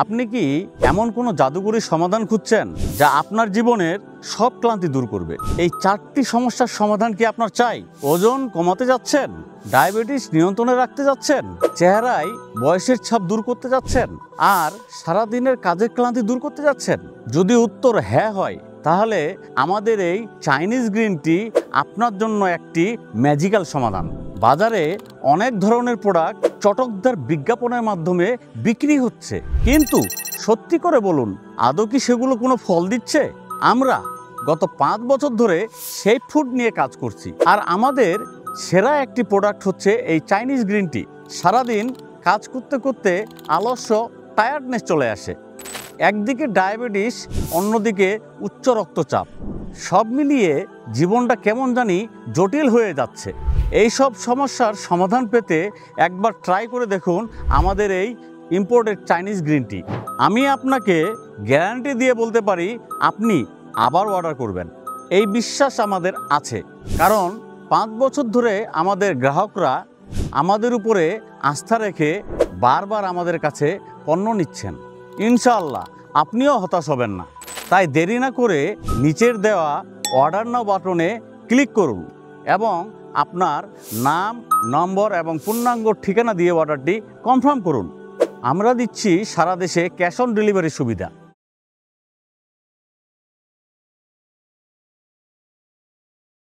আপনি কি এমন কোনো জাদুকরী সমাধান খুঁজছেন যা আপনার জীবনের সব ক্লান্তি দূর করবে? এই 4টি সমস্যার সমাধান কি আপনার চাই? ওজন কমাতে যাচ্ছেন, ডায়াবেটিস নিয়ন্ত্রণে রাখতে যাচ্ছেন, চেহারায় বয়সের ছাপ দূর করতে যাচ্ছেন, আর সারাদিনের কাজের ক্লান্তি দূর করতে যাচ্ছেন? যদি উত্তর হ্যাঁ হয়, তাহলে আমাদের এই চাইনিজ গ্রিন টি আপনার জন্য একটি ম্যাজিক্যাল সমাধান। বাজারে অনেক ধরনের প্রোডাক্ট চটকদার বিজ্ঞাপনের মাধ্যমে বিক্রি হচ্ছে, কিন্তু সত্যি করে বলুন, আদৌ কি সেগুলো কোনো ফল দিচ্ছে? আমরা গত 5 বছর ধরে সেই ফুড নিয়ে কাজ করছি, আর আমাদের সেরা একটি প্রোডাক্ট হচ্ছে এই চাইনিজ গ্রিন টি। সারাদিন কাজ করতে করতে আলস্য, টায়ার্ডনেস চলে আসে, একদিকে ডায়াবেটিস, অন্যদিকে উচ্চ রক্তচাপ, সব মিলিয়ে জীবনটা কেমন জানি জটিল হয়ে যাচ্ছে। এই সব সমস্যার সমাধান পেতে একবার ট্রাই করে দেখুন আমাদের এই ইম্পোর্টেড চাইনিজ গ্রিন টি। আমি আপনাকে গ্যারান্টি দিয়ে বলতে পারি, আপনি আবার অর্ডার করবেন। এই বিশ্বাস আমাদের আছে, কারণ 5 বছর ধরে আমাদের গ্রাহকরা আমাদের উপরে আস্থা রেখে বারবার আমাদের কাছে পণ্য নিচ্ছেন। ইনশাআল্লাহ আপনিও হতাশ হবেন না। তাই দেরি না করে নিচের দেওয়া অর্ডার নাও বাটনে ক্লিক করুন এবং আপনার নাম, নম্বর এবং পূর্ণাঙ্গ ঠিকানা দিয়ে অর্ডারটি কনফার্ম করুন। আমরা দিচ্ছি সারা দেশে ক্যাশ অন ডেলিভারি সুবিধা।